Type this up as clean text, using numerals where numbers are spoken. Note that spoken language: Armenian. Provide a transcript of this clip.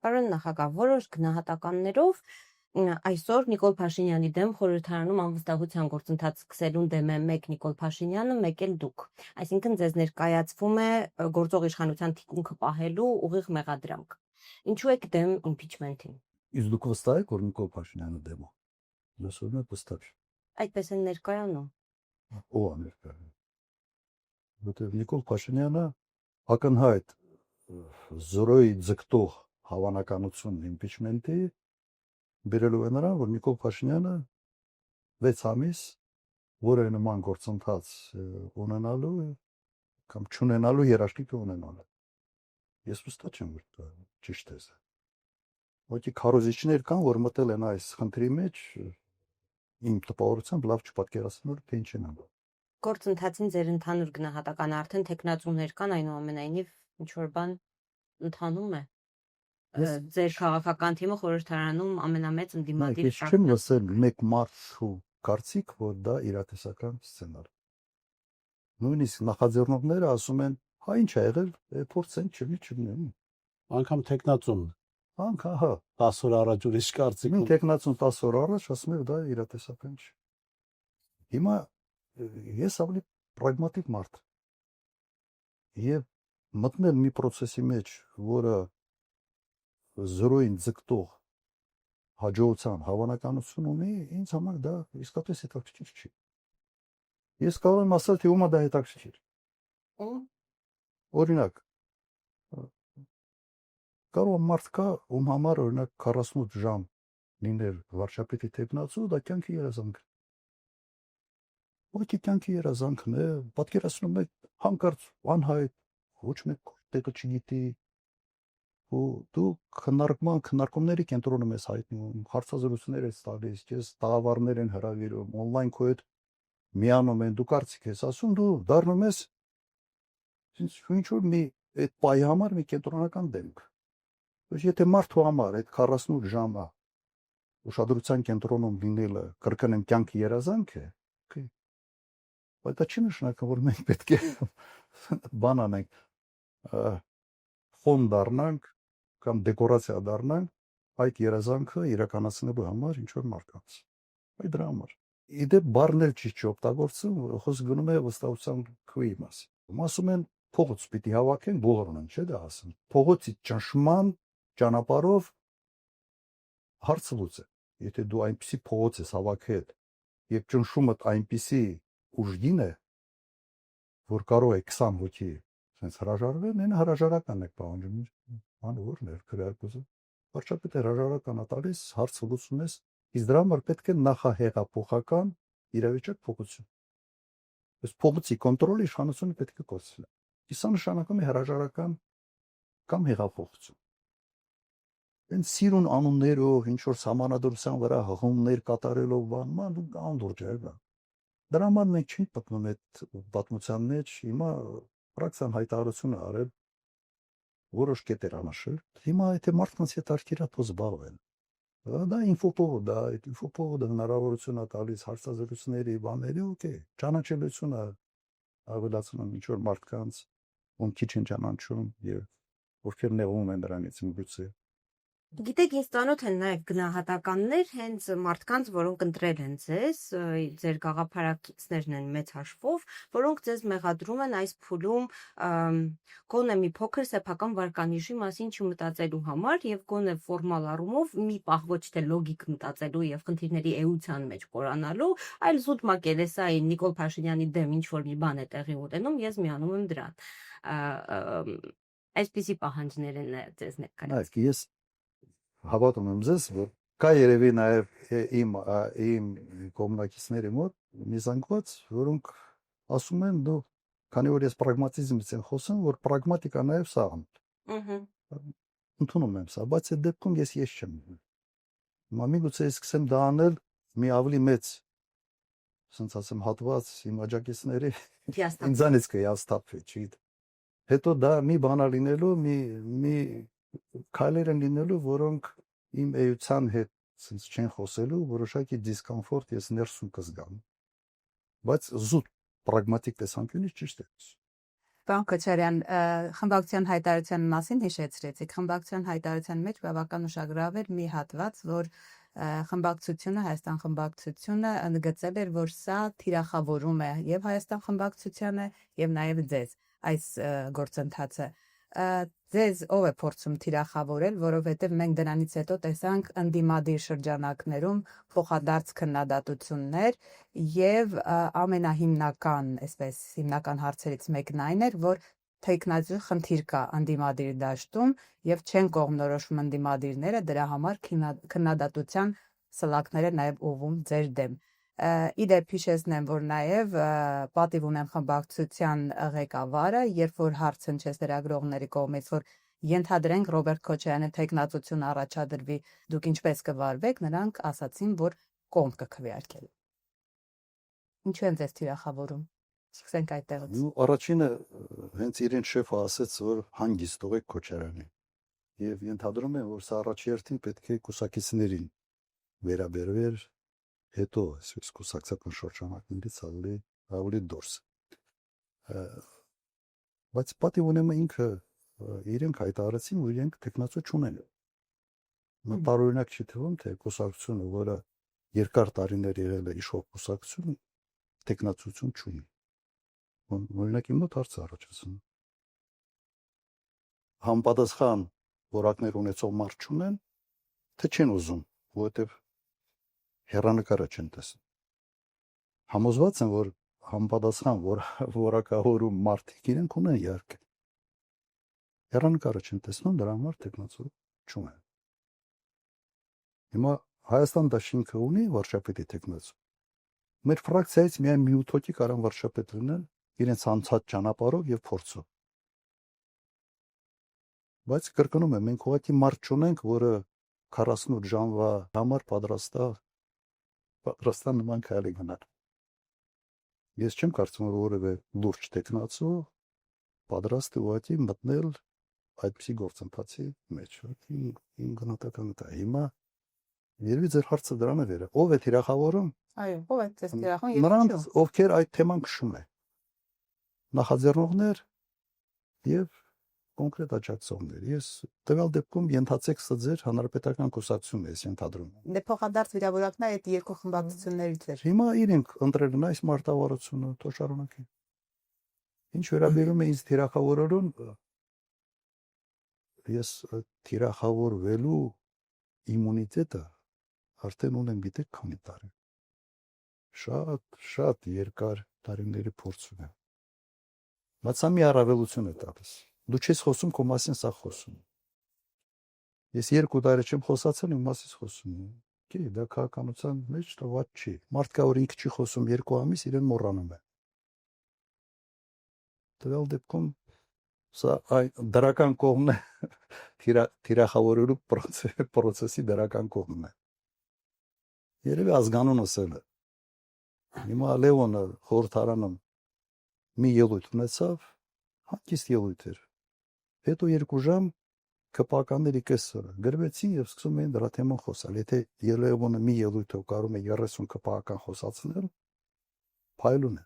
Պարոն նախագահ, որոշ գնահատականներով այսօր Նիկոլ Փաշինյանի դեմ խորհրդարանում անվստահության գործընթաց սկսելուն դեմ է մեկ Նիկոլ Փաշինյանը, մեկ էլ դուք։ Այսինքն ձեզ ներկայացվում է գործող իշխանության թիկունքը պահելու ուղիղ մեղադրանք։ Ինչու եք դեմ իմպիչմենթին։ Իսկ դուք վստահ եք, որ Նիկոլ Փաշինյանը դեմ է։ Ես ուզում եմ վստահ։ Այդպես են ներկայանում։ Ո՞վ է ներկայանում։ Որտեղ Նիկոլ Փաշինյանը ակնհայտ զորոյի ձգտող հավանականություն իմպիչմենտի բերելու է նրան, որ Նիկոլ Փաշինյանը 6 ամիս որը նման գործընթաց ունենալու կամ չունենալու երաշխիք ունենալու։ Ես վստահ չեմ, որ դա ճիշտ է։ Ոչի քարոզիչներ կան, որ մտել են այս խնդրի մեջ, իմ տպավորությամբ լավ չպատկերացնում որ թե ինչ են անում։ Գործընթացին ձեր ընդհանուր գնահատականը արդեն տեխնացուներ կան, այնուամենայնիվ ինչ որ բան ընթանում է։ Ձեր քաղաքական թիմը խորհրդարանում ամենամեծ ընդդիմադիր Ես չեմ լսել մեկ մարդու կարծիք, որ դա իրատեսական սցենար։ Նույնիսկ նախաձեռնողները ասում են, հա ինչ ա եղել, փորձենք չլինի։ Անկամ տեխնացուն Անկա, հա, 10 օր առաջ ուրիշ կարծիք Մի տեխնացուն 10 օր առաջ ասում էր դա իրատեսական չէ։ Հիմա ես ավելի պրագմատիկ մարդ եւ մտնել մի process-ի մեջ, որը զրոյին ձգտող հաջողության հավանականություն ունի, ինձ համար դա իսկապես հետաքրքիր չի։ Ես կարող եմ ասել, թե ումա դա հետաքրքիր։ Օրինակ, կարող մարդ կա, ում համար օրինակ 48 ժամ լինել վարչապետի տեխնացու, դա կյանքի երազանք։ Ոքի կյանքի երազանքն է, պատկերացնում եք հանկարծ անհայտ, ոչ մեկ տեղը չգիտի, ու դու քննարկումների կենտրոնում ես հայտնում, հարցազրույցներ ես տալիս, ես տաղավարներ են հրավիրում, on-line քո հետ միանում են, դու կարծիք ես ասում, դու դառնում ես ինչ որ մի այդ պայի համար մի կենտրոնական դեմք։ Եթե մարդու համար այդ 48 ժամը ուշադրության կենտրոնում լինելը կրկնեմ կյանքի երազանք է, բայց դա չի նշանակում, որ մենք պետք է բան անենք, ֆոն դառնանք կամ դեկորացիա դառնանք այդ երազանքը իրականացնելու համար ինչ որ մարդկանց։ Այդ դրա համար։ Իդեպ բառն էլ չի օգտագործում, խոսք գնում է վստահության քույի մասին։ Ասում են փողոց պիտի հավաքեն բոլորն են, չէ՞ դա ասում։ Փողոցի ճնշման ճանապարհով հարցը լուծը։ Եթե դու այնպեսի փողոց ես հավաքել եւ ճնշումդ այնպեսի ուժգին է, որ կարող է 20 հոգի sense հրաժարվել, այն հրաժարական է պահանջում։ Անորն է քրեարկուզը։ Վարչապետը հրաժարական է տալիս, հարցը լուծում ես, իսկ դրա համար պետք է նախահեղափոխական իրավիճակ փոխություն։ Այս փողոցի կոնտրոլը իշխանությունը պետք է կոչվի։ Իսկ նշանակում է հրաժարական կամ հեղափոխություն։ Այն սիրուն անուններով, ինչ որ համանadrության վրա հղումներ կատարելով բանման դու անդուրջ է գա։ Դրա համար մենք չի պատմում այդ պատմության մեջ, հիմա պրակտիկան հայտարարություն է արել որոշ կետեր անշել։ Հիմա եթե մարդկանց հետ արկիրա թոզ զբաղվեն։ Դա ինֆոպովոդ, այդ ինֆոպովոդը հնարավորություն է տալիս հարցազրույցների, բաների, օքեյ, ճանաչելիությունը ավելացնում ինչ որ մարդկանց, ում քիչ են ճանաչում եւ ովքեր նեղվում են դրանից միգուցե։ Գիտեք, ինձ ծանոթ են նաև գնահատականներ հենց մարդկանց, որոնք ընտրել են ձեզ, ձեր գաղափարակիցներն են մեծ հաշվով, որոնք ձեզ մեղադրում են այս փուլում գոնե մի փոքր սեփական վարկանիշի մասին չմտածելու համար եւ գոնե ֆորմալ առումով մի պահ ոչ թե լոգիկ մտածելու եւ խնդիրների էության մեջ կորանալու, այլ զուտ մակելեսային Նիկոլ Փաշինյանի դեմ ինչ որ մի բան է տեղի ունենում, ես միանում եմ դրան։ Այսպիսի պահանջներ են ձեզ ներկայացնում։ Ես հավատում եմ ձեզ, որ կա երևի նաև իմ կողմնակիցների մոտ մի զանգված, որոնք ասում են դու, քանի որ ես պրագմատիզմից եմ խոսում, որ պրագմատիկա նաև սա է։ Ընդունում եմ սա, բայց այդ դեպքում ես չեմ։ Միգուցե ես սկսեմ դա անել մի ավելի մեծ, ասենց ասեմ, հատված իմ աջակիցների ինձանից կհիասթափվի, չգիտեմ։ Հետո դա մի բան լինելու, մի քայլեր են լինելու, որոնք իմ էության հետ sense չեն խոսելու, որոշակի դիսկոմֆորտ ես ներսում կզգամ։ Բայց զուտ պրագմատիկ տեսանկյունից ճիշտ է։ Պարոն Քոչարյան, խմբակցության հայտարարության մասին հիշեցրեցիք։ Խմբակցության հայտարարության մեջ բավական ուշագրավ էր մի հատված, որ խմբակցությունը, Հայաստան խմբակցությունը ընդգծել էր, որ սա թիրախավորում է եւ Հայաստան խմբակցությանը եւ նաեւ ձեզ այս գործընթացը։ Ձեզ ով է փորձում թիրախավորել, որովհետև մենք դրանից հետո տեսանք ընդդիմադիր շրջանակներում փոխադարձ քննադատություններ եւ ամենահիմնական, այսպես հիմնական հարցերից մեկն այն էր, որ տեխնազու խնդիր կա ընդդիմադիր դաշտում եւ չեն կողմնորոշվում ընդդիմադիրները, դրա համար քննադատության սլակները նաեւ ուղղում ձեր դեմ։ Իդեպ հիշեցնեմ, որ նաև պատիվ ունեմ խմբակցության ղեկավարը, երբ որ հարց հնչեց լրագրողների կողմից, որ ենթադրենք Ռոբերտ Քոչարյանի տեխնացություն առաջադրվի, դուք ինչպես կվարվեք, նրանք ասացին, որ կողմ կքվեարկել։ Ինչու են ձեզ թիրախավորում։ Սկսենք այդտեղից։ Ու առաջինը հենց իրեն շեֆը ասաց, որ հանգիստ թողեք Քոչարյանին։ Եվ ենթադրում եմ, որ սա առաջերտին պետք է կուսակիցներին վերաբերվեր, հետո այսպես կուսակցական շրջանակներից ավելի դուրս։ Բայց պատիվ ունեմ ինքը իրենք հայտարարեցին, որ իրենք տեխնացու չունեն։ Տարօրինակ չի թվում, թե կուսակցությունը, որը երկար տարիներ եղել է իշխող կուսակցություն, տեխնացություն չունի։ Օրինակ իմ մոտ հարց առաջացնում։ Համապատասխան որակներ ունեցող մարդ չունեն, թե չեն ուզում, որովհետև հեռանկարը չեն տեսնում։ Համոզված եմ, որ համապատասխան որակավորում մարդիկ իրենք ունեն իհարկե։ Հեռանկարը չեն տեսնում, դրա համար տեխնացու չունեն։ Հիմա Հայաստան դաշինքը ունի վարչապետի տեխնացու։ Մեր ֆրակցիայից միայն մի 8 հոգի կարան վարչապետ լինեն իրենց անցած ճանապարհով եւ փորձով։ Բայց կրկնում եմ, մենք ուղղակի մարդ չունենք, որը 48 ժամվա համար պատրաստան նման քայլի գնալ։ Ես չեմ կարծում, որ որևէ լուրջ տեխնացու պատրաստ է ուղղակի մտնել այդպիսի գործընթացի մեջ։ Իմ գնահատականն է դա։ Հիմա երևի ձեր հարցը դրան է վերը։ Ով է թիրախավորում։ Այո, ով է ձեզ թիրախավորում։ Նրանց, ովքեր այդ թեման քշում են։ Նախաձեռնողներ եւ կոնկրետ աջակցողներ։ Ես տվյալ դեպքում ենթացեք սա ձեր հանրապետական կուսակցությունն է, ես ենթադրում եմ։ Դե փոխադարձ վիրավորակն այդ երկու խմբակցություններից էր։ Հիմա իրենք ընտրել են այս մարտավարությունը, թող շարունակեն։ Ինչ վերաբերում է ինձ թիրախավորելուն, ես թիրախավորվելու իմունիտետը արդեն ունեմ, գիտեք, քանի տարի։ Շատ երկար տարիների փորձ ունեմ։ Բայց սա մի առավելություն է տալիս։ Դու չես խոսում, քո մասին սա խոսում։ Ես 2 տարի չեմ խոսացել, իմ մասից խոսում եմ։ Գիտի, դա քաղաքականության մեջ տված չի։ Մարդկա որ ինքը չի խոսում 2 ամիս, իրեն մոռանում է։ Տվյալ դեպքում սա դրական կողմն է, թիրախավորելու process-ի դրական կողմն է։ Երևի ազգանուն ասել է։ Հիմա Լևոնը խորհրդարանում մի ելույթ ունեցավ, հանգիստ ելույթ էր։ Հետո 2 ժամ ԿՊԱ-ների կեսը գրվեցին եւ սկսում էին դրա թեման խոսալ։ Եթե Լևոնը մի ելույթով կարող է 30 ԿՊԱ-ական խոսացնել, փայլուն է։